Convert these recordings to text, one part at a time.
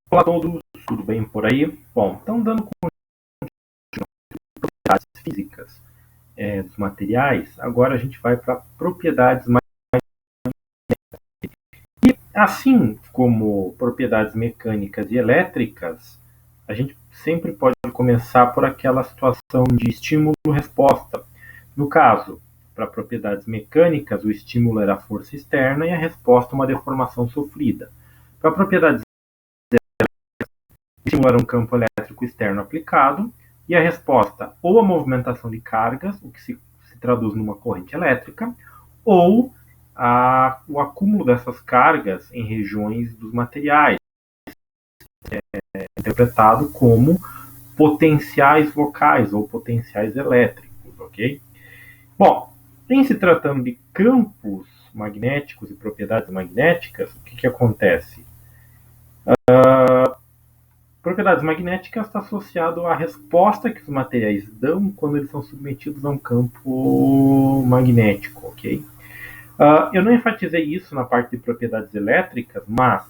Olá a todos, tudo bem por aí? Bom, então dando propriedades físicas dos materiais, agora a gente vai para propriedades mais. E assim como propriedades mecânicas e elétricas, a gente sempre pode começar por aquela situação de estímulo-resposta. No caso, para propriedades mecânicas, o estímulo era a força externa e a resposta uma deformação sofrida. Para propriedades o estímulo era um campo elétrico externo aplicado e a resposta ou a movimentação de cargas, o que se traduz numa corrente elétrica, ou o acúmulo dessas cargas em regiões dos materiais, interpretado como potenciais locais ou potenciais elétricos, ok? Bom, em se tratando de campos magnéticos e propriedades magnéticas, o que acontece? Propriedades magnéticas está associado à resposta que os materiais dão quando eles são submetidos a um campo magnético, ok? Eu não enfatizei isso na parte de propriedades elétricas, mas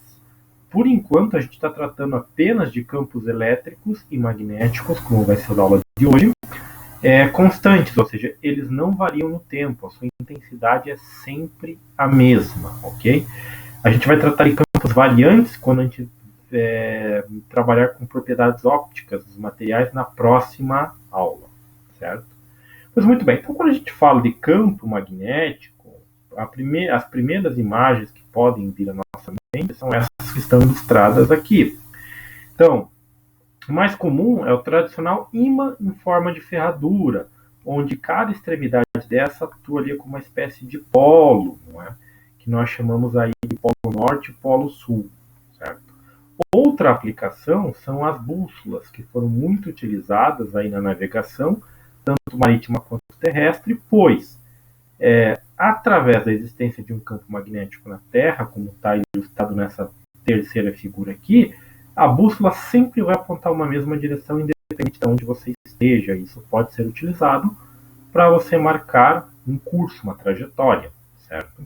por enquanto a gente está tratando apenas de campos elétricos e magnéticos, como vai ser a aula de hoje, constantes, ou seja, eles não variam no tempo, a sua intensidade é sempre a mesma, ok? A gente vai tratar de campos variantes quando a gente trabalhar com propriedades ópticas dos materiais na próxima aula, certo? Pois muito bem, então quando a gente fala de campo magnético, as primeiras imagens que podem vir à nossa mente são essas que estão ilustradas aqui. Então, o mais comum é o tradicional ímã em forma de ferradura, onde cada extremidade dessa atua ali como uma espécie de polo, não é? Que nós chamamos aí de polo norte e polo sul, certo? Outra aplicação são as bússolas, que foram muito utilizadas aí na navegação, tanto marítima quanto terrestre, pois, através da existência de um campo magnético na Terra, como está ilustrado nessa terceira figura aqui, a bússola sempre vai apontar uma mesma direção, independente de onde você esteja. Isso pode ser utilizado para você marcar um curso, uma trajetória, certo?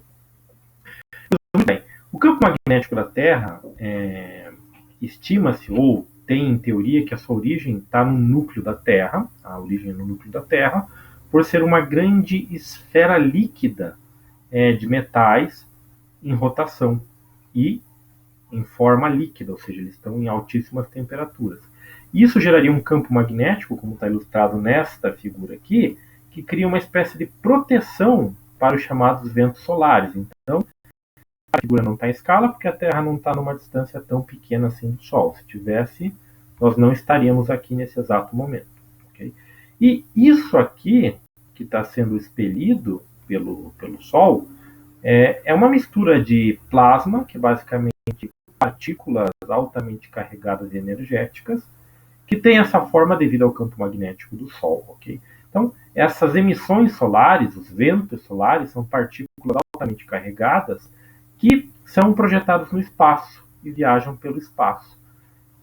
Muito bem. O campo magnético da Terra estima-se ou tem em teoria que a sua origem está no núcleo da Terra, a origem é no núcleo da Terra, por ser uma grande esfera líquida de metais em rotação e em forma líquida, ou seja, eles estão em altíssimas temperaturas. Isso geraria um campo magnético, como está ilustrado nesta figura aqui, que cria uma espécie de proteção para os chamados ventos solares. Então, a figura não está em escala porque a Terra não está numa distância tão pequena assim do Sol. Se tivesse, nós não estaríamos aqui nesse exato momento. Okay? E isso aqui, que está sendo expelido pelo Sol, é uma mistura de plasma, que é basicamente partículas altamente carregadas e energéticas, que tem essa forma devido ao campo magnético do Sol. Okay? Então, essas emissões solares, os ventos solares, são partículas altamente carregadas que são projetados no espaço e viajam pelo espaço.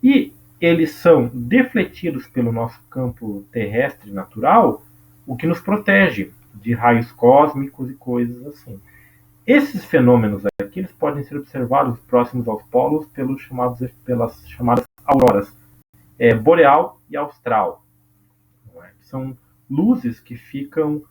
E eles são defletidos pelo nosso campo terrestre natural, o que nos protege de raios cósmicos e coisas assim. Esses fenômenos aqui eles podem ser observados próximos aos polos pelas chamadas auroras boreal e austral. São luzes que ficam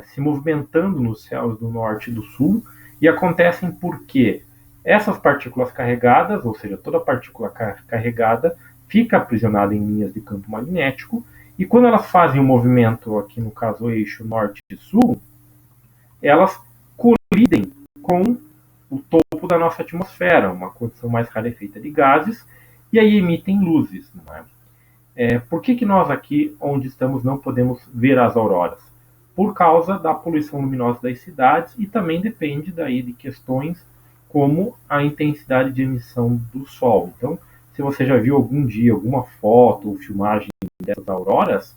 se movimentando nos céus do norte e do sul e acontecem porque essas partículas carregadas, ou seja, toda partícula carregada, fica aprisionada em linhas de campo magnético e quando elas fazem um movimento, aqui no caso o eixo norte e sul, elas colidem com o topo da nossa atmosfera, uma condição mais rarefeita de gases, e aí emitem luzes. Não é? Por que nós aqui, onde estamos, não podemos ver as auroras? Por causa da poluição luminosa das cidades e também depende daí de questões como a intensidade de emissão do Sol. Então, se você já viu algum dia alguma foto ou filmagem dessas auroras,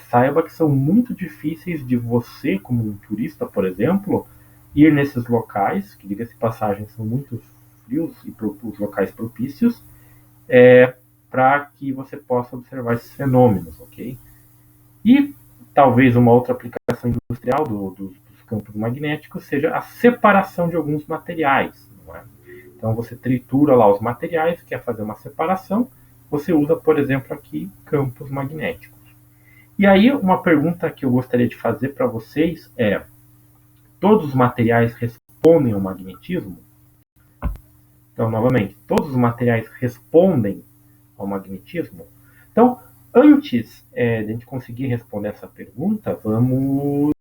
saiba que são muito difíceis de você, como um turista, por exemplo, ir nesses locais, que diga-se passagem, são muito frios e os locais propícios, para que você possa observar esses fenômenos, ok? E talvez uma outra aplicação industrial dos campos magnéticos seja a separação de alguns materiais. Não é? Então você tritura lá os materiais, quer fazer uma separação, você usa, por exemplo, aqui campos magnéticos. E aí uma pergunta que eu gostaria de fazer para vocês é: todos os materiais respondem ao magnetismo? Então, novamente, todos os materiais respondem ao magnetismo? Então, antes de a gente conseguir responder essa pergunta, vamos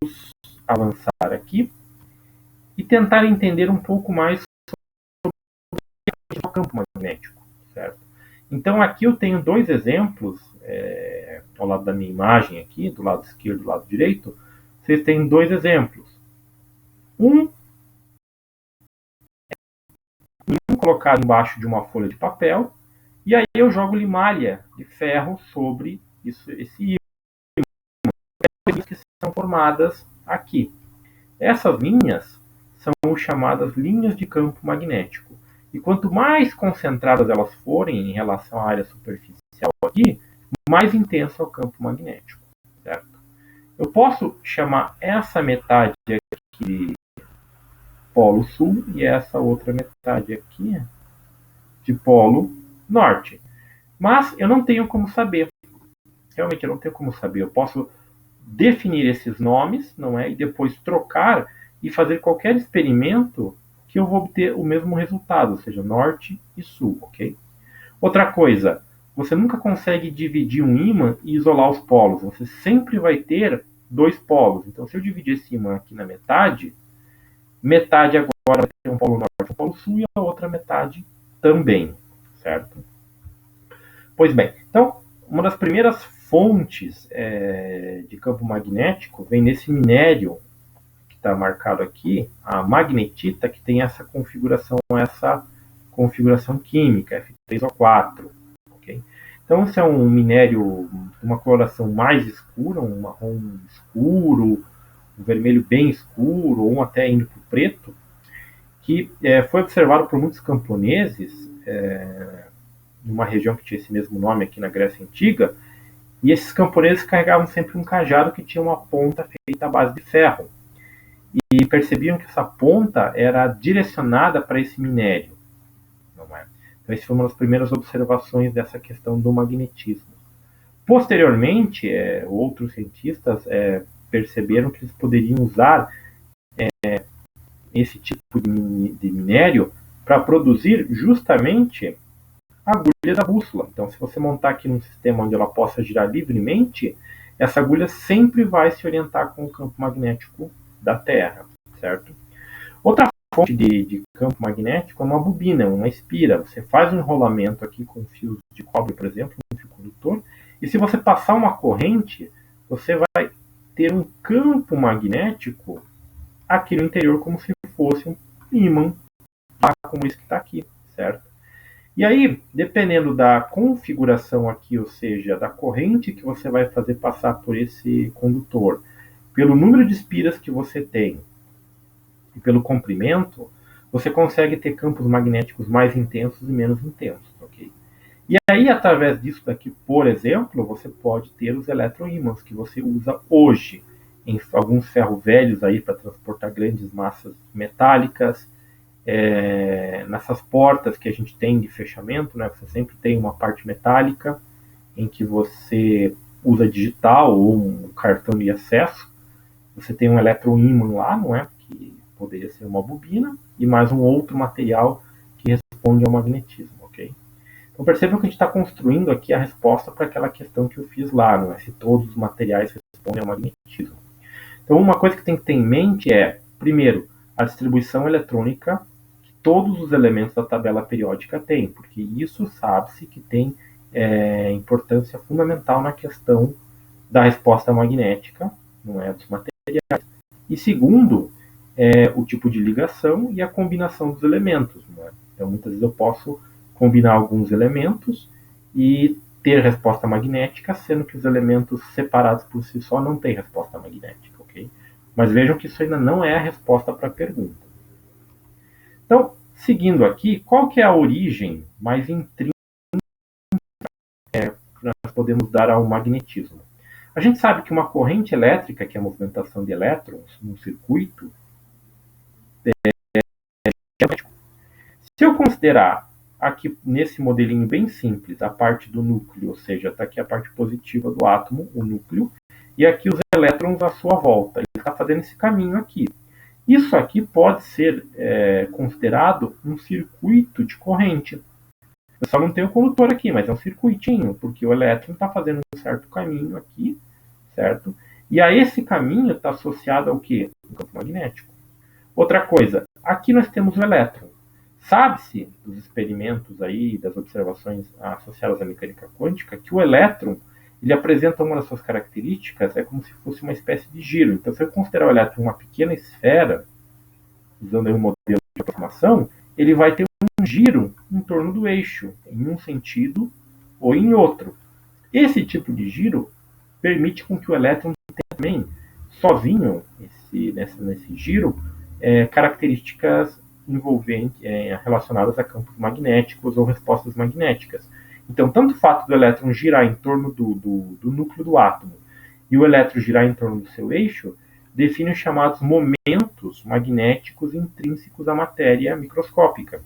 avançar aqui e tentar entender um pouco mais sobre o campo magnético, certo? Então, aqui eu tenho dois exemplos, ao lado da minha imagem aqui, do lado esquerdo e do lado direito, vocês têm dois exemplos. Um colocado embaixo de uma folha de papel, e aí eu jogo limalha de ferro sobre esse ímã que são formadas aqui. Essas linhas são chamadas linhas de campo magnético. E quanto mais concentradas elas forem em relação à área superficial aqui, mais intenso é o campo magnético, certo? Eu posso chamar essa metade aqui de polo sul e essa outra metade aqui de polo norte. Mas eu não tenho como saber. Realmente eu não tenho como saber. Eu posso definir esses nomes, não é? E depois trocar e fazer qualquer experimento que eu vou obter o mesmo resultado, ou seja, norte e sul, ok? Outra coisa, você nunca consegue dividir um ímã e isolar os polos. Você sempre vai ter dois polos. Então, se eu dividir esse ímã aqui na metade, metade agora vai ter um polo norte e um polo sul, e a outra metade também, certo? Pois bem, então, uma das primeiras fontes de campo magnético vem nesse minério que está marcado aqui, a magnetita, que tem essa configuração química, Fe3O4. Okay? Então, esse é um minério, uma coloração mais escura, um marrom escuro, um vermelho bem escuro, ou até indo para o preto, que foi observado por muitos camponeses numa região que tinha esse mesmo nome aqui na Grécia Antiga, e esses camponeses carregavam sempre um cajado que tinha uma ponta feita à base de ferro. E percebiam que essa ponta era direcionada para esse minério. Não é? Então, essa foi uma das primeiras observações dessa questão do magnetismo. Posteriormente, outros cientistas perceberam que eles poderiam usar esse tipo de minério para produzir justamente a agulha da bússola. Então, se você montar aqui num sistema onde ela possa girar livremente, essa agulha sempre vai se orientar com o campo magnético da Terra, certo? Outra fonte de campo magnético é uma bobina, uma espira. Você faz um enrolamento aqui com fios de cobre, por exemplo, um fio condutor, e se você passar uma corrente, você vai ter um campo magnético aqui no interior, como se fosse um ímã, como esse que está aqui, certo? E aí, dependendo da configuração aqui, ou seja, da corrente que você vai fazer passar por esse condutor, pelo número de espiras que você tem e pelo comprimento, você consegue ter campos magnéticos mais intensos e menos intensos, ok? E aí, através disso daqui, por exemplo, você pode ter os eletroímãs que você usa hoje em alguns ferros velhos aí para transportar grandes massas metálicas, nessas portas que a gente tem de fechamento, né? Você sempre tem uma parte metálica em que você usa digital ou um cartão de acesso. Você tem um eletroímã lá, não é? Que poderia ser uma bobina e mais um outro material que responde ao magnetismo, ok? Então percebam que a gente está construindo aqui a resposta para aquela questão que eu fiz lá, não é? Se todos os materiais respondem ao magnetismo. Então uma coisa que tem que ter em mente é, primeiro, a distribuição eletrônica todos os elementos da tabela periódica têm, porque isso sabe-se que tem importância fundamental na questão da resposta magnética, não é, dos materiais. E segundo, o tipo de ligação e a combinação dos elementos. Não é? Então, muitas vezes eu posso combinar alguns elementos e ter resposta magnética, sendo que os elementos separados por si só não têm resposta magnética, ok? Mas vejam que isso ainda não é a resposta para a pergunta. Então, seguindo aqui, qual que é a origem mais intrínseca que nós podemos dar ao magnetismo? A gente sabe que uma corrente elétrica, que é a movimentação de elétrons num circuito, é magnético. Se eu considerar aqui nesse modelinho bem simples a parte do núcleo, ou seja, está aqui a parte positiva do átomo, o núcleo, e aqui os elétrons à sua volta. Ele está fazendo esse caminho aqui. Isso aqui pode ser considerado um circuito de corrente. Eu só não tenho condutor aqui, mas é um circuitinho, porque o elétron está fazendo um certo caminho aqui, certo? E a esse caminho está associado ao quê? O campo magnético. Outra coisa, aqui nós temos o elétron. Sabe-se dos experimentos aí, das observações associadas à mecânica quântica, que o elétron, ele apresenta uma das suas características, é como se fosse uma espécie de giro. Então, se eu considerar o elétron uma pequena esfera, usando aí um modelo de aproximação, ele vai ter um giro em torno do eixo, em um sentido ou em outro. Esse tipo de giro permite com que o elétron tenha também, sozinho, nesse giro, características relacionadas a campos magnéticos ou respostas magnéticas. Então, tanto o fato do elétron girar em torno do núcleo do átomo e o elétron girar em torno do seu eixo define os chamados momentos magnéticos intrínsecos à matéria microscópica.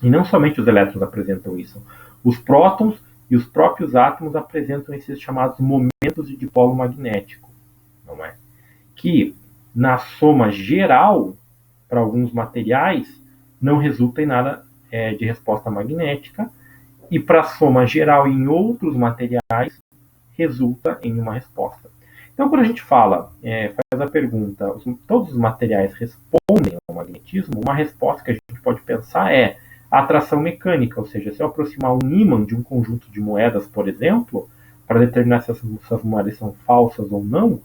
E não somente os elétrons apresentam isso. Os prótons e os próprios átomos apresentam esses chamados momentos de dipolo magnético, não é? Que, na soma geral, para alguns materiais, não resulta em nada de resposta magnética, e para a soma geral em outros materiais, resulta em uma resposta. Então, quando a gente fala, faz a pergunta, todos os materiais respondem ao magnetismo, uma resposta que a gente pode pensar é a atração mecânica, ou seja, se eu aproximar um ímã de um conjunto de moedas, por exemplo, para determinar se essas moedas são falsas ou não,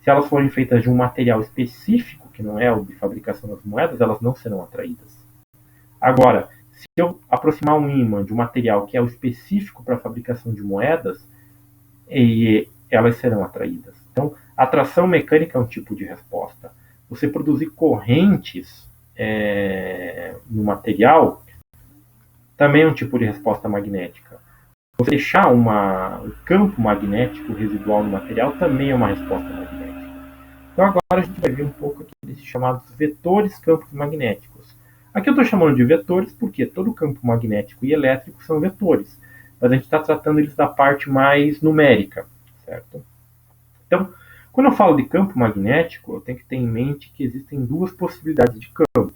se elas forem feitas de um material específico, que não é o de fabricação das moedas, elas não serão atraídas. Agora, se eu aproximar um ímã de um material que é o específico para a fabricação de moedas, elas serão atraídas. Então, a atração mecânica é um tipo de resposta. Você produzir correntes no material também é um tipo de resposta magnética. Você deixar um campo magnético residual no material também é uma resposta magnética. Então agora a gente vai ver um pouco aqui desses chamados vetores campos magnéticos. Aqui eu estou chamando de vetores porque todo campo magnético e elétrico são vetores, mas a gente está tratando eles da parte mais numérica, certo? Então, quando eu falo de campo magnético, eu tenho que ter em mente que existem duas possibilidades de campo.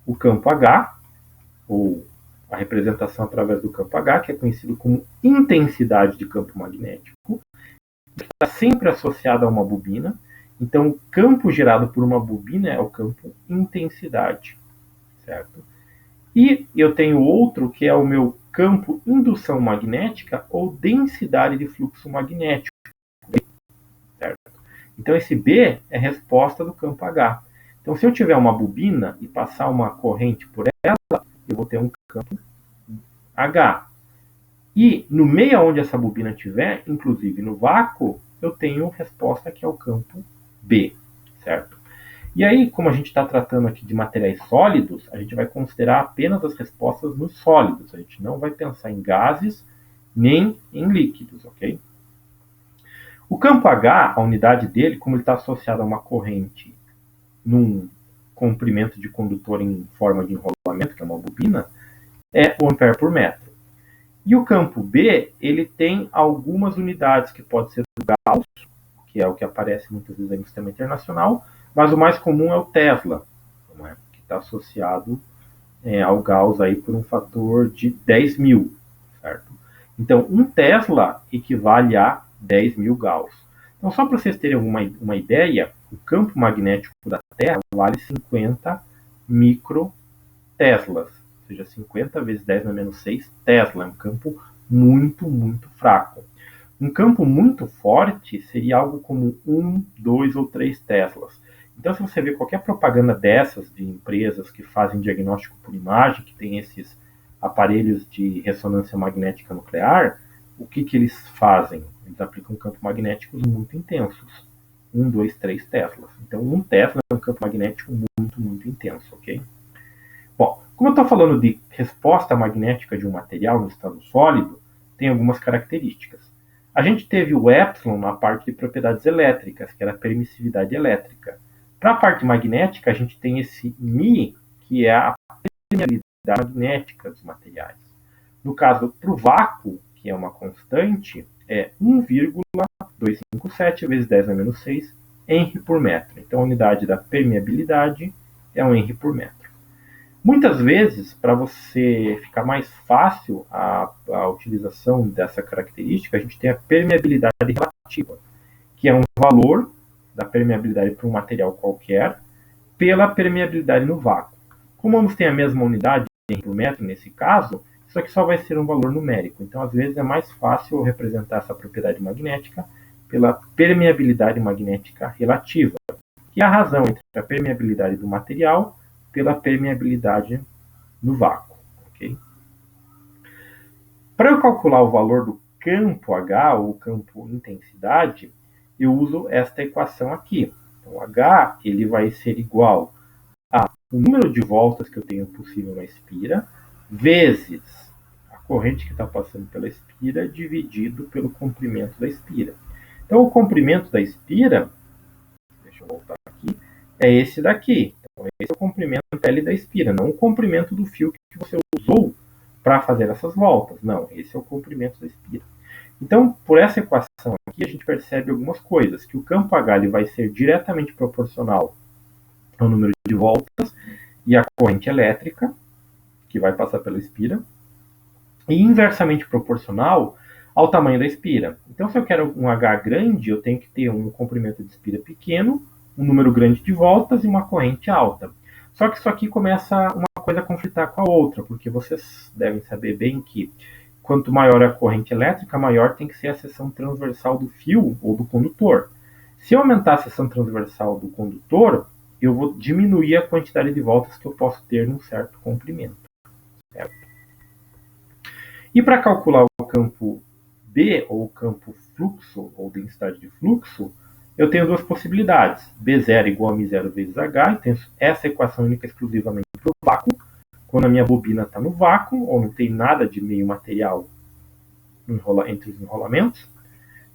O campo H, ou a representação através do campo H, que é conhecido como intensidade de campo magnético, que está sempre associado a uma bobina. Então, o campo gerado por uma bobina é o campo intensidade, certo? E eu tenho outro que é o meu campo indução magnética ou densidade de fluxo magnético, certo? Então, esse B é a resposta do campo H. Então, se eu tiver uma bobina e passar uma corrente por ela, eu vou ter um campo H. E no meio onde essa bobina estiver, inclusive no vácuo, eu tenho resposta que é o campo B, certo? E aí, como a gente está tratando aqui de materiais sólidos, a gente vai considerar apenas as respostas nos sólidos. A gente não vai pensar em gases nem em líquidos, ok? O campo H, a unidade dele, como ele está associado a uma corrente num comprimento de condutor em forma de enrolamento, que é uma bobina, é o ampere por metro. E o campo B, ele tem algumas unidades que pode ser o Gauss, que é o que aparece muitas vezes no sistema internacional, mas o mais comum é o Tesla, que está associado ao Gauss aí por um fator de 10.000, certo? Então, um Tesla equivale a 10.000 Gauss. Então, só para vocês terem uma ideia, o campo magnético da Terra vale 50 microteslas, ou seja, 50 vezes 10 na menos 6 Tesla. É um campo muito, muito fraco. Um campo muito forte seria algo como 1, 2 ou 3 Teslas. Então, se você vê qualquer propaganda dessas de empresas que fazem diagnóstico por imagem, que tem esses aparelhos de ressonância magnética nuclear, o que eles fazem? Eles aplicam campos magnéticos muito intensos. 1, 2, 3 Teslas. Então, 1 Tesla é um campo magnético muito, muito intenso, ok? Bom, como eu estou falando de resposta magnética de um material no estado sólido, tem algumas características. A gente teve o epsilon na parte de propriedades elétricas, que era a permissividade elétrica. Para a parte magnética, a gente tem esse Mi, que é a permeabilidade magnética dos materiais. No caso, para o vácuo, que é uma constante, é 1,257 vezes 10 a menos 6 Henry por metro. Então, a unidade da permeabilidade é 1 Henry por metro. Muitas vezes, para você ficar mais fácil a utilização dessa característica, a gente tem a permeabilidade relativa, que é um valor da permeabilidade para um material qualquer pela permeabilidade no vácuo. Como ambos têm a mesma unidade por metro nesse caso, isso aqui só vai ser um valor numérico. Então, às vezes, é mais fácil representar essa propriedade magnética pela permeabilidade magnética relativa, que é a razão entre a permeabilidade do material pela permeabilidade no vácuo. Okay? Para eu calcular o valor do campo H, ou campo intensidade, eu uso esta equação aqui. Então, H ele vai ser igual a o número de voltas que eu tenho possível na espira, vezes a corrente que está passando pela espira, dividido pelo comprimento da espira. Então, o comprimento da espira, deixa eu voltar aqui, é esse daqui. Então, esse é o comprimento L da espira, não o comprimento do fio que você usou para fazer essas voltas. Não, esse é o comprimento da espira. Então, por essa equação aqui, a gente percebe algumas coisas, que o campo H ele vai ser diretamente proporcional ao número de voltas e à corrente elétrica, que vai passar pela espira, e inversamente proporcional ao tamanho da espira. Então, se eu quero um H grande, eu tenho que ter um comprimento de espira pequeno, um número grande de voltas e uma corrente alta. Só que isso aqui começa uma coisa a conflitar com a outra, porque vocês devem saber bem que quanto maior a corrente elétrica, maior tem que ser a seção transversal do fio ou do condutor. Se eu aumentar a seção transversal do condutor, eu vou diminuir a quantidade de voltas que eu posso ter num certo comprimento. Certo? E para calcular o campo B, ou campo fluxo, ou densidade de fluxo, eu tenho duas possibilidades. B0 igual a μ0 vezes H, e tenho essa equação única exclusivamente para o vácuo, quando a minha bobina está no vácuo, ou não tem nada de meio material entre os enrolamentos.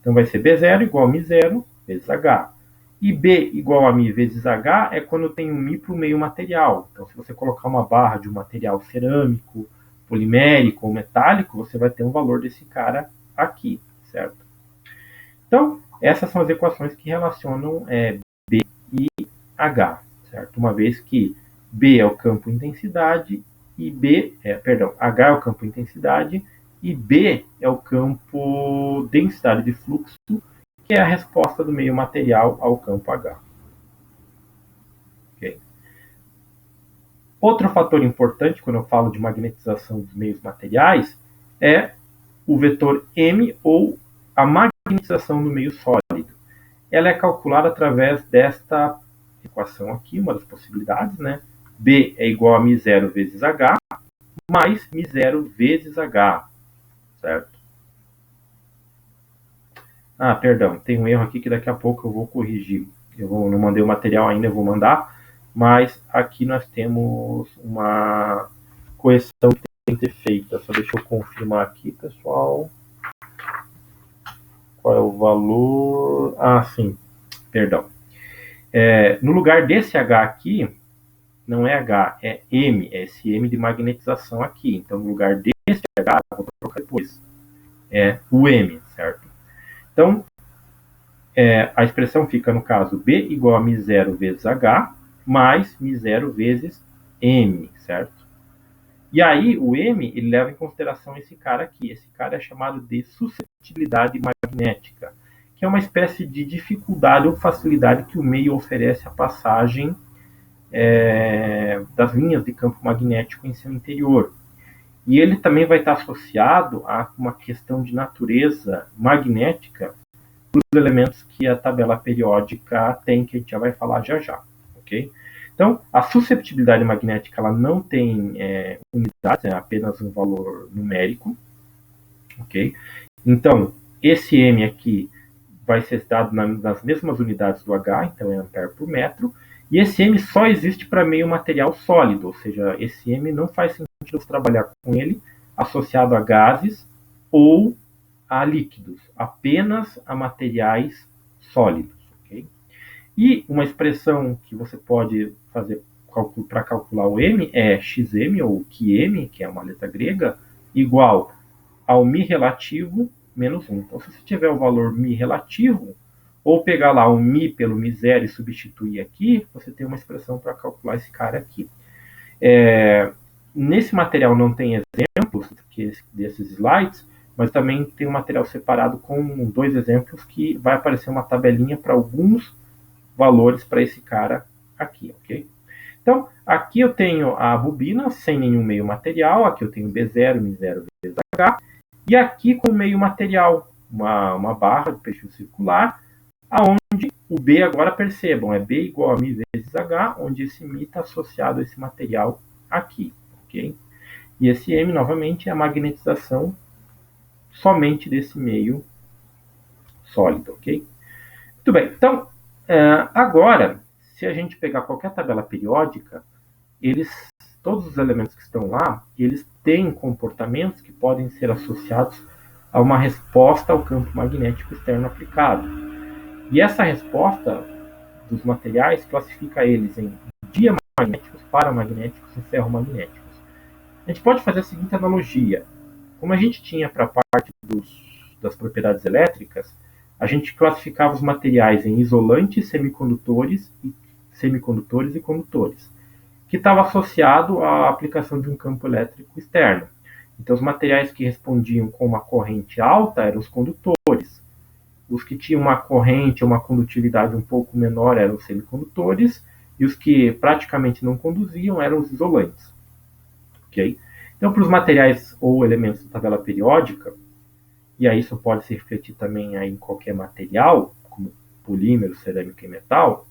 Então vai ser B0 igual a μ0 vezes H. E B igual a μ vezes H é quando eu tenho μ para o meio material. Então, se você colocar uma barra de um material cerâmico, polimérico ou metálico, você vai ter um valor desse cara aqui, certo? Então, essas são as equações que relacionam B e H, certo? Uma vez que B é o campo intensidade e H é o campo intensidade e B é o campo densidade de fluxo, que é a resposta do meio material ao campo H. Okay. Outro fator importante quando eu falo de magnetização dos meios materiais é o vetor M, ou a magnetização do meio sólido. Ela é calculada através desta equação aqui, uma das possibilidades, né? B é igual a μ0 vezes H, mais μ0 vezes H, certo? Ah, perdão, tem um erro aqui que daqui a pouco eu vou corrigir. Não mandei o material ainda, eu vou mandar, mas aqui nós temos uma correção que tem que ser feita. Só deixa eu confirmar aqui, pessoal. Qual é o valor? Ah, sim, perdão. No lugar desse H aqui, não é H, é M, é esse M de magnetização aqui. Então, no lugar desse H, eu vou trocar depois, é o M, certo? Então, a expressão fica, no caso, B igual a μ0 vezes H, mais μ0 vezes M, certo? E aí, o M, ele leva em consideração esse cara aqui. Esse cara é chamado de suscetibilidade magnética, que é uma espécie de dificuldade ou facilidade que o meio oferece à passagem das linhas de campo magnético em seu interior. E ele também vai estar associado a uma questão de natureza magnética dos elementos que a tabela periódica tem, que a gente já vai falar já já, ok? Então, a susceptibilidade magnética ela não tem unidades, é apenas um valor numérico, ok? Então, esse M aqui vai ser dado nas mesmas unidades do H, então é ampere por metro, e esse M só existe para meio material sólido, ou seja, esse M não faz sentido trabalhar com ele associado a gases ou a líquidos, apenas a materiais sólidos. Okay? E uma expressão que você pode fazer para calcular o M é xm, ou qm, que é uma letra grega, igual ao μ relativo menos 1. Então, se você tiver o valor μ relativo, ou pegar lá o μ pelo μ0 e substituir aqui, você tem uma expressão para calcular esse cara aqui. Nesse material não tem exemplos desses slides, mas também tem um material separado com 2 exemplos que vai aparecer uma tabelinha para alguns valores para esse cara aqui, ok? Então, aqui eu tenho a bobina sem nenhum meio material, aqui eu tenho B0, M0 vezes H, e aqui com meio material, uma barra de perfil circular, aonde o B, agora percebam, é B igual a μ vezes H, onde esse μ está associado a esse material aqui, ok? E esse M, novamente, é a magnetização somente desse meio sólido, ok? Muito bem, então, agora, se a gente pegar qualquer tabela periódica, todos os elementos que estão lá, eles têm comportamentos que podem ser associados a uma resposta ao campo magnético externo aplicado. E essa resposta dos materiais classifica eles em diamagnéticos, paramagnéticos e ferromagnéticos. A gente pode fazer a seguinte analogia. Como a gente tinha para a parte das propriedades elétricas, a gente classificava os materiais em isolantes, semicondutores e condutores, que estava associado à aplicação de um campo elétrico externo. Então, os materiais que respondiam com uma corrente alta eram os condutores. Os que tinham uma corrente ou uma condutividade um pouco menor eram os semicondutores, e os que praticamente não conduziam eram os isolantes. Okay? Então, para os materiais ou elementos da tabela periódica, e aí isso pode se refletir também aí em qualquer material, como polímero, cerâmica e metal,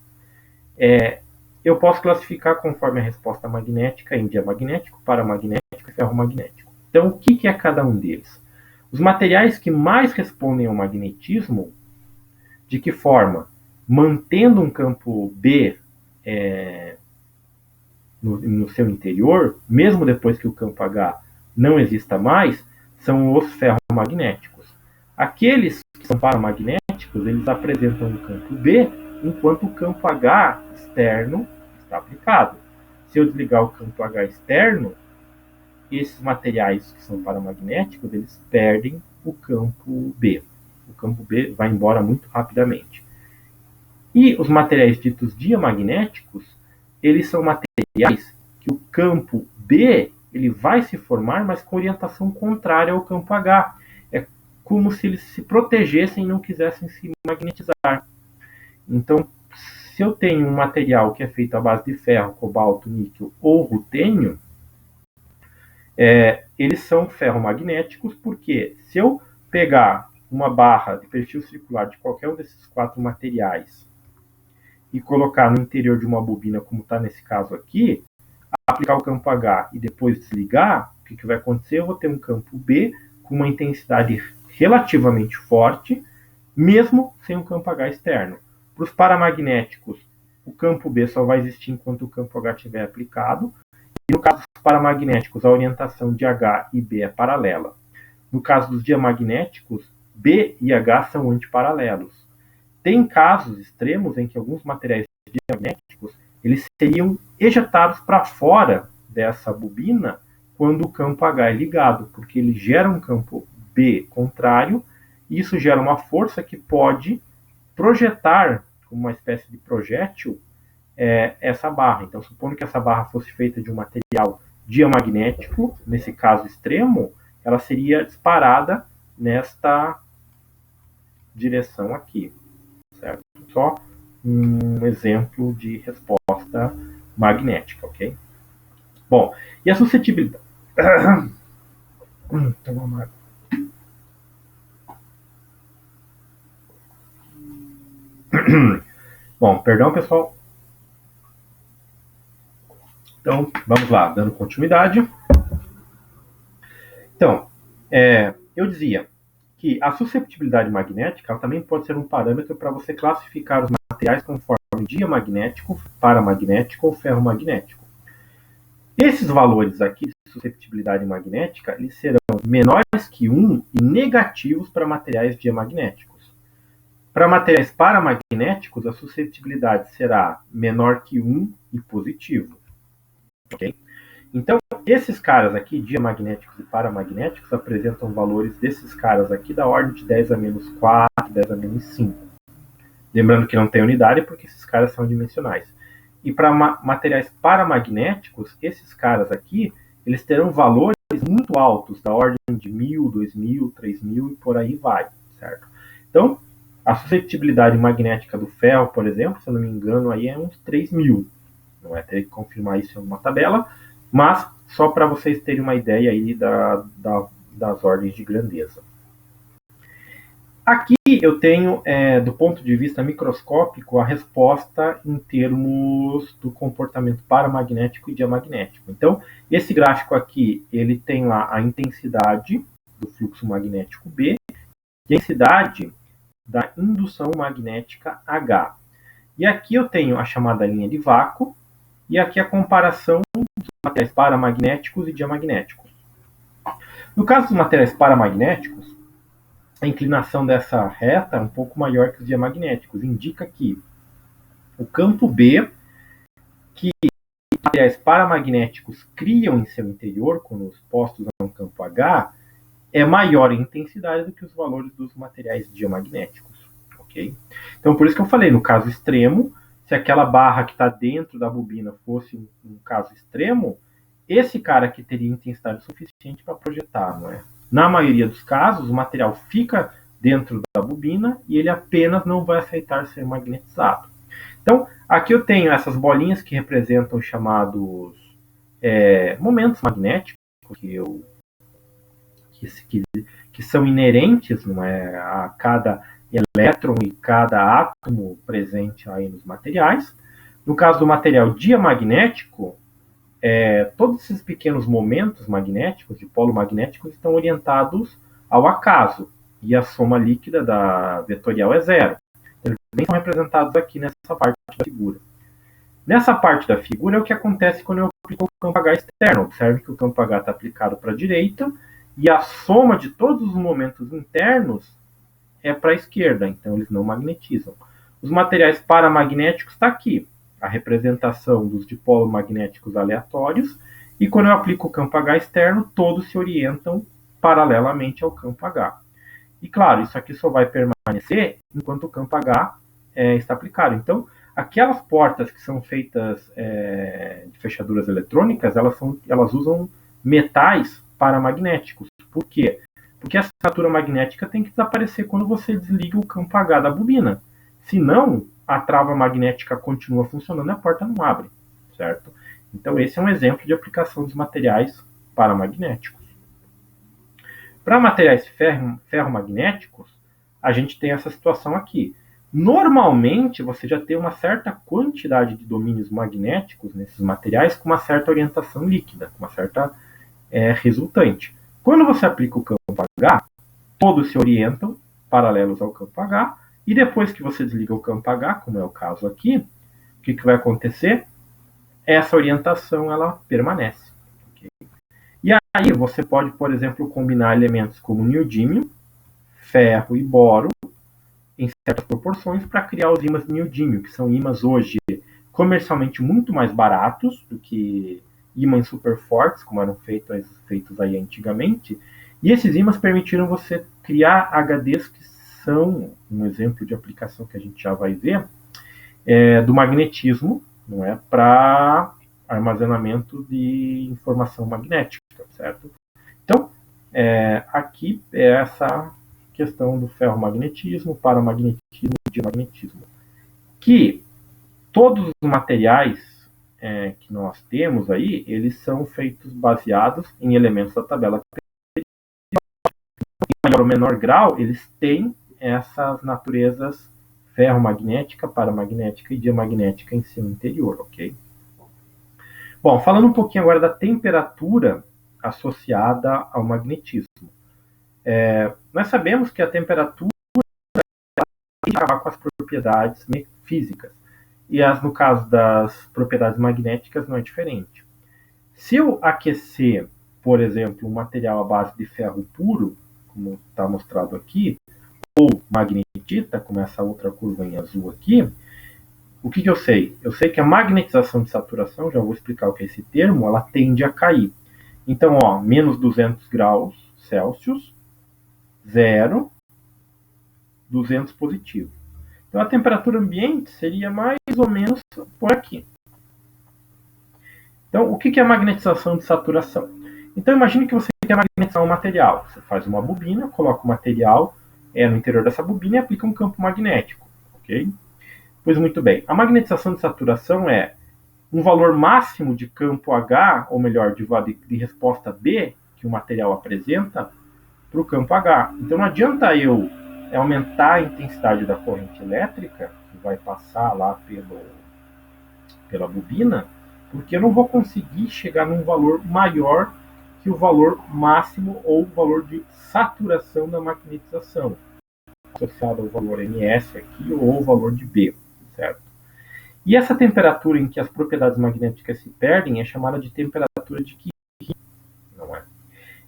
eu posso classificar conforme a resposta magnética em diamagnético, paramagnético e ferromagnético. Então, o que é cada um deles? Os materiais que mais respondem ao magnetismo, de que forma? Mantendo um campo B no seu interior, mesmo depois que o campo H não exista mais, são os ferromagnéticos. Aqueles que são paramagnéticos, eles apresentam um campo B, enquanto o campo H externo está aplicado. Se eu desligar o campo H externo, esses materiais que são paramagnéticos, eles perdem o campo B. O campo B vai embora muito rapidamente. E os materiais ditos diamagnéticos, eles são materiais que o campo B ele vai se formar, mas com orientação contrária ao campo H. É como se eles se protegessem e não quisessem se magnetizar. Então, se eu tenho um material que é feito à base de ferro, cobalto, níquel ou rutênio, eles são ferromagnéticos, porque se eu pegar uma barra de perfil circular de qualquer um desses 4 materiais e colocar no interior de uma bobina, como está nesse caso aqui, aplicar o campo H e depois desligar, o que vai acontecer? Eu vou ter um campo B com uma intensidade relativamente forte, mesmo sem um campo H externo. Para os paramagnéticos, o campo B só vai existir enquanto o campo H estiver aplicado. E no caso dos paramagnéticos, a orientação de H e B é paralela. No caso dos diamagnéticos, B e H são antiparalelos. Tem casos extremos em que alguns materiais diamagnéticos eles seriam ejetados para fora dessa bobina quando o campo H é ligado, porque ele gera um campo B contrário, e isso gera uma força que pode projetar, como uma espécie de projétil, essa barra. Então, supondo que essa barra fosse feita de um material diamagnético, nesse caso extremo, ela seria disparada nesta direção aqui, certo? Só um exemplo de resposta magnética, ok? Bom, e a suscetibilidade? Bom, perdão, pessoal. Então, vamos lá, dando continuidade. Então, eu dizia que a susceptibilidade magnética também pode ser um parâmetro para você classificar os materiais conforme diamagnético, paramagnético ou ferromagnético. Esses valores aqui de susceptibilidade magnética eles serão menores que 1 e negativos para materiais diamagnéticos. Para materiais paramagnéticos, a susceptibilidade será menor que 1 e positivo. ok? Então, esses caras aqui, diamagnéticos e paramagnéticos, apresentam valores desses caras aqui da ordem de 10 a menos 4, 10 a menos 5. Lembrando que não tem unidade porque esses caras são dimensionais. E para materiais paramagnéticos, esses caras aqui, eles terão valores muito altos, da ordem de 1000, 2000, 3000 e por aí vai, certo? Então, a suscetibilidade magnética do ferro, por exemplo, se eu não me engano, aí é uns 3000. Não é ter que confirmar isso em uma tabela, mas só para vocês terem uma ideia aí das ordens de grandeza. Aqui eu tenho, do ponto de vista microscópico, a resposta em termos do comportamento paramagnético e diamagnético. Então, esse gráfico aqui, ele tem lá a intensidade do fluxo magnético B e a intensidade da indução magnética H. E aqui eu tenho a chamada linha de vácuo e aqui a comparação dos materiais paramagnéticos e diamagnéticos. No caso dos materiais paramagnéticos, a inclinação dessa reta é um pouco maior que os diamagnéticos. Indica que o campo B, que materiais paramagnéticos criam em seu interior, quando expostos a um campo H, é maior em intensidade do que os valores dos materiais diamagnéticos. Okay? Então, por isso que eu falei, no caso extremo, se aquela barra que está dentro da bobina fosse um caso extremo, esse cara aqui teria intensidade suficiente para projetar, não é? Na maioria dos casos, o material fica dentro da bobina e ele apenas não vai aceitar ser magnetizado. Então, aqui eu tenho essas bolinhas que representam os chamados momentos magnéticos que são inerentes, não é, a cada elétron e cada átomo presente aí nos materiais. No caso do material diamagnético, todos esses pequenos momentos magnéticos, de polo magnéticos, estão orientados ao acaso, e a soma líquida da vetorial é zero. Eles nem são representados aqui nessa parte da figura. Nessa parte da figura é o que acontece quando eu aplico o campo H externo. Observe que o campo H está aplicado para a direita, e a soma de todos os momentos internos é para a esquerda, então eles não magnetizam. Os materiais paramagnéticos está aqui, a representação dos dipolo magnéticos aleatórios, e quando eu aplico o campo H externo, todos se orientam paralelamente ao campo H. E claro, isso aqui só vai permanecer enquanto o campo H está aplicado. Então, aquelas portas que são feitas de fechaduras eletrônicas, elas usam metais paramagnéticos. Por quê? Porque a assinatura magnética tem que desaparecer quando você desliga o campo H da bobina. Senão, a trava magnética continua funcionando e a porta não abre, certo? Então, esse é um exemplo de aplicação dos materiais paramagnéticos. Para materiais ferromagnéticos, a gente tem essa situação aqui. Normalmente, você já tem uma certa quantidade de domínios magnéticos nesses materiais com uma certa orientação líquida, com uma certa resultante. Quando você aplica o campo H, todos se orientam paralelos ao campo H, e depois que você desliga o campo H, como é o caso aqui, o que vai acontecer? Essa orientação ela permanece. Okay? E aí você pode, por exemplo, combinar elementos como neodímio, ferro e boro em certas proporções para criar os ímãs de neodímio, que são ímãs hoje comercialmente muito mais baratos do que ímãs super fortes, como eram feitos aí antigamente, e esses ímãs permitiram você criar HDs que são um exemplo de aplicação que a gente já vai ver, do magnetismo, não é, para armazenamento de informação magnética, certo? Então, aqui é essa questão do ferromagnetismo, paramagnetismo e diamagnetismo, que todos os materiais que nós temos aí, eles são feitos baseados em elementos da tabela periódica. Em maior ou menor grau, eles têm essas naturezas ferromagnética, paramagnética e diamagnética em seu interior, ok? Bom, falando um pouquinho agora da temperatura associada ao magnetismo. Nós sabemos que a temperatura tem que acabar com as propriedades físicas. E no caso das propriedades magnéticas não é diferente. Se eu aquecer, por exemplo, um material à base de ferro puro, como está mostrado aqui, ou magnetita, como essa outra curva em azul aqui, O que eu sei? Eu sei que a magnetização de saturação, já vou explicar o que é esse termo, ela tende a cair. Então, ó, menos 200 graus Celsius, 0, 200 positivo. Então, a temperatura ambiente seria mais ou menos por aqui. Então, o que é magnetização de saturação? Então, imagine que você quer magnetizar um material. Você faz uma bobina, coloca o material no interior dessa bobina e aplica um campo magnético. Ok? Pois muito bem. A magnetização de saturação é um valor máximo de campo H, ou melhor, de resposta B, que o material apresenta, para o campo H. Então, não adianta eu aumentar a intensidade da corrente elétrica, que vai passar lá pela bobina, porque eu não vou conseguir chegar num valor maior que o valor máximo ou o valor de saturação da magnetização, associado ao valor ms aqui ou ao valor de B, certo? E essa temperatura em que as propriedades magnéticas se perdem é chamada de temperatura de Curie, não é?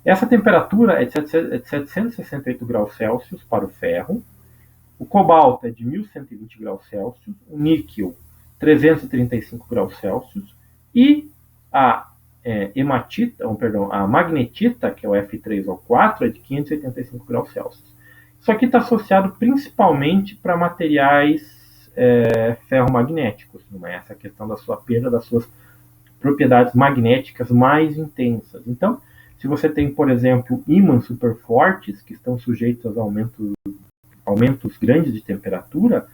Essa temperatura é de 768 graus Celsius para o ferro, o cobalto é de 1120 graus Celsius, o níquel 335 graus Celsius e a a magnetita, que é o F3O4, é de 585 graus Celsius. Isso aqui está associado principalmente para materiais ferromagnéticos, não é? Essa questão da sua perda das suas propriedades magnéticas mais intensas. Então, se você tem, por exemplo, ímãs superfortes que estão sujeitos a aumentos grandes de temperatura,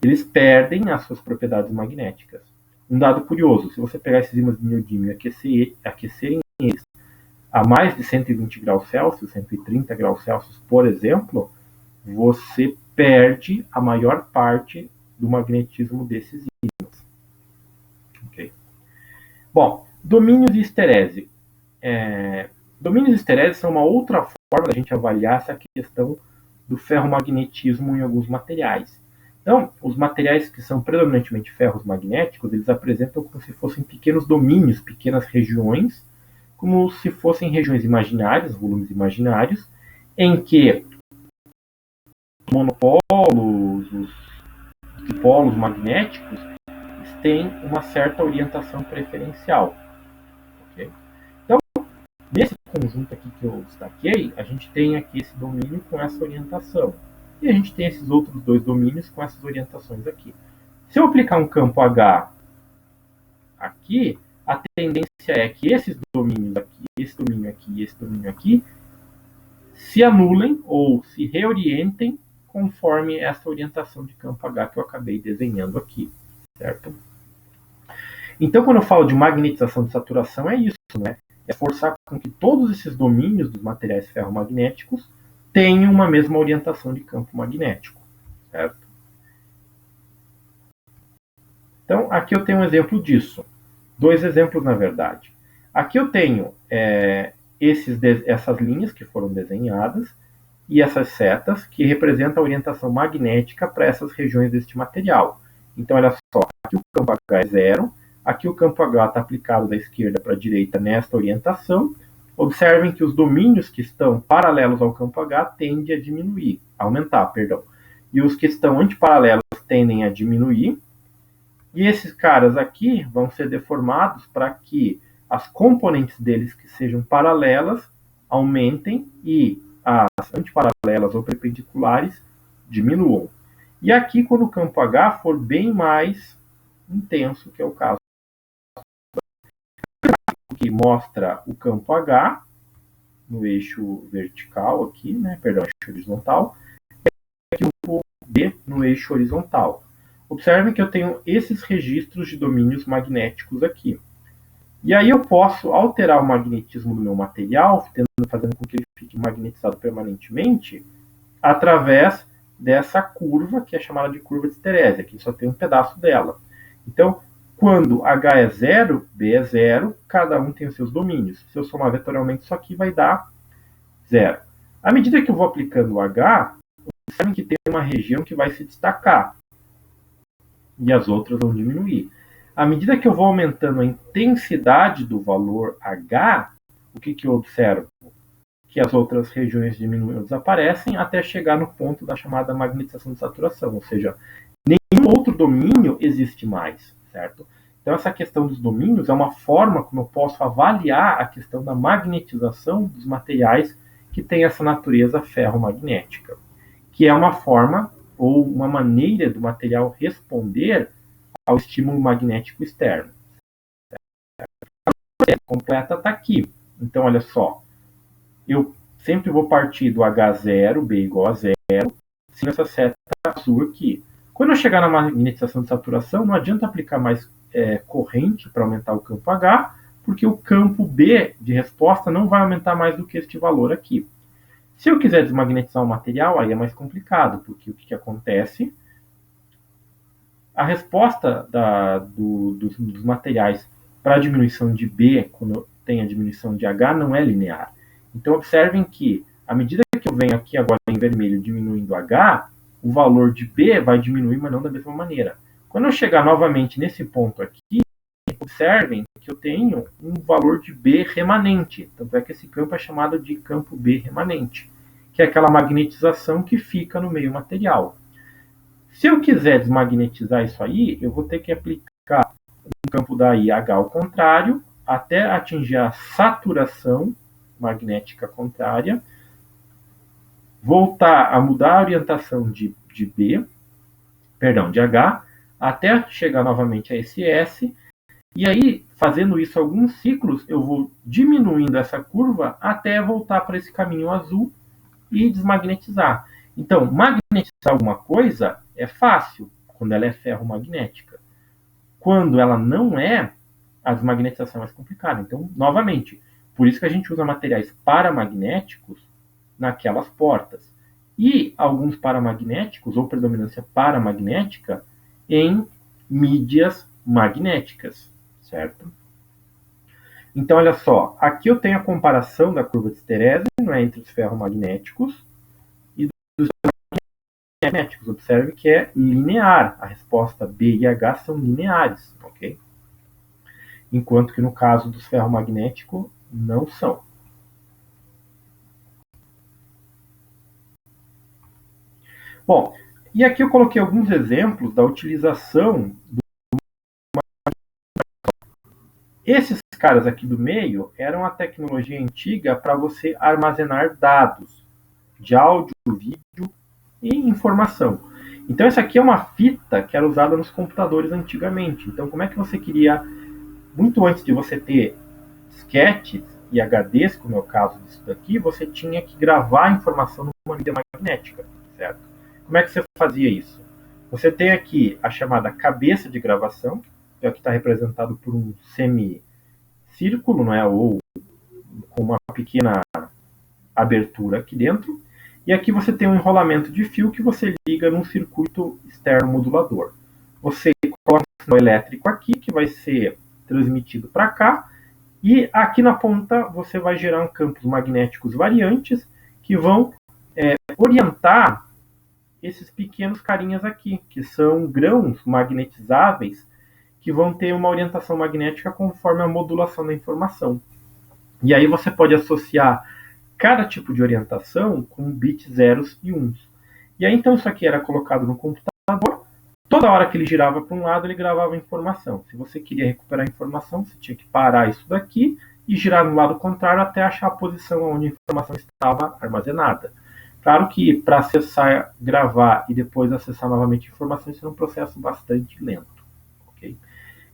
eles perdem as suas propriedades magnéticas. Um dado curioso, se você pegar esses ímãs de neodímio e aquecerem eles a mais de 120 graus Celsius, 130 graus Celsius, por exemplo, você perde a maior parte do magnetismo desses ímãs. Okay? Bom, domínios de esterese. Domínios de esterese são uma outra forma da gente avaliar essa questão do ferromagnetismo em alguns materiais. Então, os materiais que são predominantemente ferros magnéticos, eles apresentam como se fossem pequenos domínios, pequenas regiões, como se fossem regiões imaginárias, volumes imaginários, em que os monopolos, os dipolos magnéticos têm uma certa orientação preferencial. Okay? Então, nesse conjunto aqui que eu destaquei, a gente tem aqui esse domínio com essa orientação. E a gente tem esses outros dois domínios com essas orientações aqui. Se eu aplicar um campo H aqui, a tendência é que esses domínios aqui, esse domínio aqui e esse domínio aqui, se anulem ou se reorientem conforme essa orientação de campo H que eu acabei desenhando aqui, certo? Então, quando eu falo de magnetização de saturação, é isso, né? É forçar com que todos esses domínios dos materiais ferromagnéticos tenham uma mesma orientação de campo magnético, certo? Então, aqui eu tenho um exemplo disso. Dois exemplos, na verdade. Aqui eu tenho essas linhas que foram desenhadas e essas setas que representam a orientação magnética para essas regiões deste material. Então, olha só, aqui o campo H é 0, aqui o campo H está aplicado da esquerda para a direita nesta orientação. Observem que os domínios que estão paralelos ao campo H tendem a diminuir, a aumentar, perdão. E os que estão antiparalelos tendem a diminuir. E esses caras aqui vão ser deformados para que as componentes deles que sejam paralelas aumentem e as antiparalelas ou perpendiculares diminuam. E aqui, quando o campo H for bem mais intenso, que é o caso que mostra o campo H no eixo vertical aqui, né? Perdão, eixo horizontal, e aqui o B no eixo horizontal. Observem que eu tenho esses registros de domínios magnéticos aqui. E aí eu posso alterar o magnetismo do meu material, fazendo com que ele fique magnetizado permanentemente, através dessa curva, que é chamada de curva de esterese. Aqui só tem um pedaço dela. Então, quando H é 0, B é 0, cada um tem os seus domínios. Se eu somar vetorialmente, isso aqui vai dar 0. À medida que eu vou aplicando o H, vocês sabem que tem uma região que vai se destacar e as outras vão diminuir. À medida que eu vou aumentando a intensidade do valor H, o que eu observo? Que as outras regiões diminuem ou desaparecem até chegar no ponto da chamada magnetização de saturação, ou seja, nenhum outro domínio existe mais, certo? Então, essa questão dos domínios é uma forma como eu posso avaliar a questão da magnetização dos materiais que têm essa natureza ferromagnética, que é uma forma ou uma maneira do material responder ao estímulo magnético externo. A completa está aqui. Então, olha só, eu sempre vou partir do H0, B igual a zero, sem essa seta azul aqui. Quando eu chegar na magnetização de saturação, não adianta aplicar mais corrente para aumentar o campo H, porque o campo B de resposta não vai aumentar mais do que este valor aqui. Se eu quiser desmagnetizar o material, aí é mais complicado, porque o que acontece? A resposta dos materiais para a diminuição de B, quando tem a diminuição de H, não é linear. Então, observem que, à medida que eu venho aqui agora em vermelho diminuindo H, o valor de B vai diminuir, mas não da mesma maneira. Quando eu chegar novamente nesse ponto aqui, observem que eu tenho um valor de B remanente. Tanto é que esse campo é chamado de campo B remanente, que é aquela magnetização que fica no meio material. Se eu quiser desmagnetizar isso aí, eu vou ter que aplicar um campo da IH ao contrário, até atingir a saturação magnética contrária, voltar a mudar a orientação de H, até chegar novamente a esse S, e aí, fazendo isso alguns ciclos, eu vou diminuindo essa curva até voltar para esse caminho azul e desmagnetizar. Então, magnetizar alguma coisa é fácil quando ela é ferromagnética. Quando ela não é, a desmagnetização é mais complicada. Então, novamente, por isso que a gente usa materiais paramagnéticos naquelas portas. E alguns paramagnéticos, ou predominância paramagnética, em mídias magnéticas, certo? Então, olha só, aqui eu tenho a comparação da curva de Sterese, não é, entre os ferromagnéticos e dos magnéticos. Observe que é linear. A resposta B e H são lineares, ok? Enquanto que no caso dos ferromagnéticos, não são. Bom, e aqui eu coloquei alguns exemplos da utilização do... Esses caras aqui do meio eram a tecnologia antiga para você armazenar dados de áudio, vídeo e informação. Então, essa aqui é uma fita que era usada nos computadores antigamente. Então, como é que você queria, muito antes de você ter disquetes e HDs, como é o caso disso daqui, você tinha que gravar a informação numa mídia magnética, certo? Como é que você fazia isso? Você tem aqui a chamada cabeça de gravação, que aqui está representado por um semicírculo, não é? Ou com uma pequena abertura aqui dentro. E aqui você tem um enrolamento de fio que você liga num circuito externo modulador. Você coloca um sinal elétrico aqui, que vai ser transmitido para cá, e aqui na ponta você vai gerar campos magnéticos variantes que vão orientar esses pequenos carinhas aqui, que são grãos magnetizáveis, que vão ter uma orientação magnética conforme a modulação da informação. E aí você pode associar cada tipo de orientação com bits zeros e uns. E aí então isso aqui era colocado no computador, toda hora que ele girava para um lado ele gravava a informação. Se você queria recuperar a informação, você tinha que parar isso daqui e girar no lado contrário até achar a posição onde a informação estava armazenada. Claro que para acessar, gravar e depois acessar novamente a informação, isso é um processo bastante lento. Okay?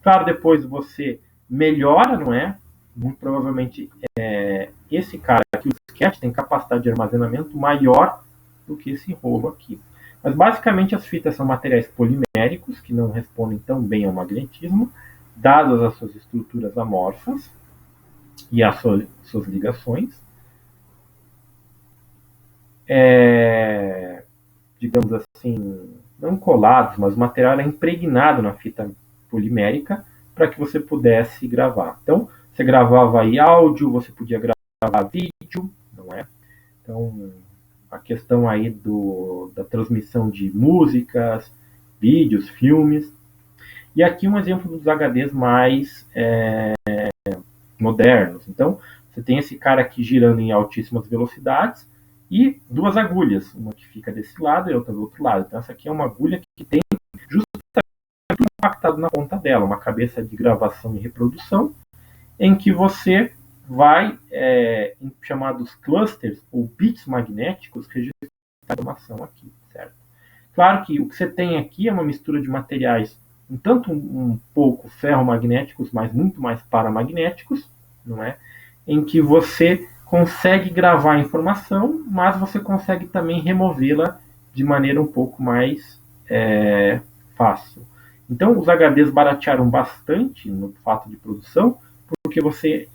Claro, depois você melhora, não é? Muito provavelmente esse cara aqui, o disquete, tem capacidade de armazenamento maior do que esse rolo aqui. Mas basicamente as fitas são materiais poliméricos que não respondem tão bem ao magnetismo, dadas as suas estruturas amorfas e as suas ligações. Digamos assim, não colados, mas o material era impregnado na fita polimérica para que você pudesse gravar. Então, você gravava aí áudio, você podia gravar vídeo, não é? Então, a questão aí da transmissão de músicas, vídeos, filmes. E aqui um exemplo dos HDs mais modernos. Então, você tem esse cara aqui girando em altíssimas velocidades e duas agulhas, uma que fica desse lado e outra do outro lado. Então, essa aqui é uma agulha que tem compactado na ponta dela, uma cabeça de gravação e reprodução, em que você vai, em chamados clusters ou bits magnéticos, registrar a informação aqui, certo? Claro que o que você tem aqui é uma mistura de materiais, um tanto um pouco ferromagnéticos, mas muito mais paramagnéticos, não é? Em que você consegue gravar a informação, mas você consegue também removê-la de maneira um pouco mais fácil. Então, os HDs baratearam bastante no fato de produção, porque você,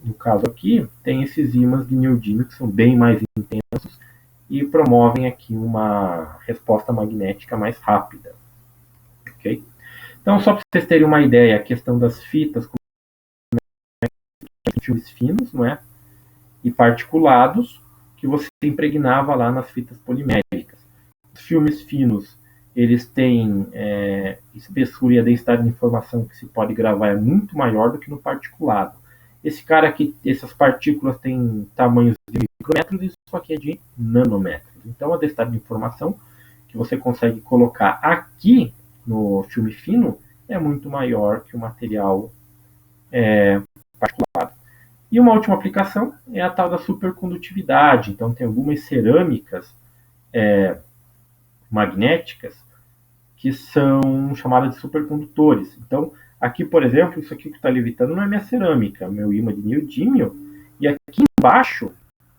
no caso aqui, tem esses ímãs de neodímio que são bem mais intensos e promovem aqui uma resposta magnética mais rápida. Okay? Então, só para vocês terem uma ideia, a questão das fitas com filmes finos, não é? E particulados que você impregnava lá nas fitas poliméricas. Os filmes finos, eles têm espessura e a densidade de informação que se pode gravar é muito maior do que no particulado. Esse cara aqui, essas partículas têm tamanhos de micrômetros e isso aqui é de nanômetros. Então a densidade de informação que você consegue colocar aqui no filme fino é muito maior que o material particulado. E uma última aplicação é a tal da supercondutividade. Então tem algumas cerâmicas magnéticas que são chamadas de supercondutores. Então, aqui, por exemplo, isso aqui que está levitando não é minha cerâmica, é meu ímã de neodímio. E aqui embaixo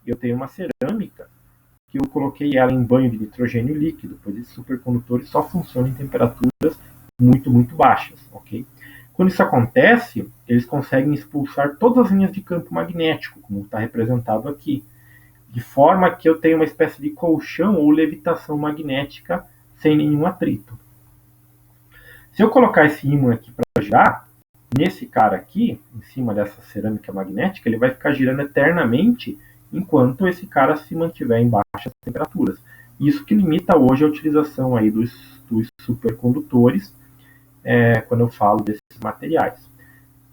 eu tenho uma cerâmica que eu coloquei ela em banho de nitrogênio líquido, pois esses supercondutores só funcionam em temperaturas muito, muito baixas, ok? Quando isso acontece, eles conseguem expulsar todas as linhas de campo magnético, como está representado aqui, de forma que eu tenho uma espécie de colchão ou levitação magnética sem nenhum atrito. Se eu colocar esse ímã aqui para girar, nesse cara aqui, em cima dessa cerâmica magnética, ele vai ficar girando eternamente enquanto esse cara se mantiver em baixas temperaturas. Isso que limita hoje a utilização aí dos supercondutores, quando eu falo desses materiais.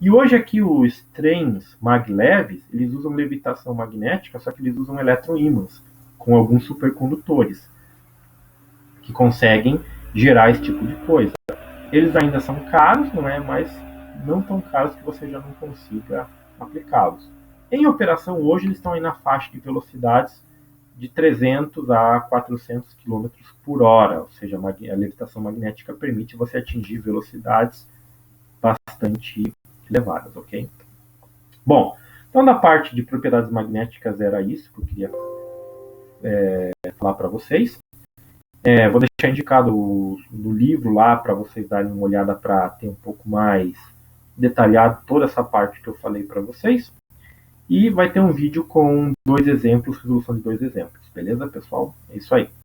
E hoje aqui os trens magleves, eles usam levitação magnética, só que eles usam eletroímãs com alguns supercondutores que conseguem gerar esse tipo de coisa. Eles ainda são caros, não é? Mas não tão caros que você já não consiga aplicá-los. Em operação hoje eles estão aí na faixa de velocidades de 300 a 400 km por hora, ou seja, a levitação magnética permite você atingir velocidades bastante elevadas, ok? Bom, então da parte de propriedades magnéticas era isso que eu queria falar para vocês. Vou deixar indicado no livro lá para vocês darem uma olhada para ter um pouco mais detalhado toda essa parte que eu falei para vocês. E vai ter um vídeo com 2 exemplos, resolução de 2 exemplos. Beleza, pessoal? É isso aí.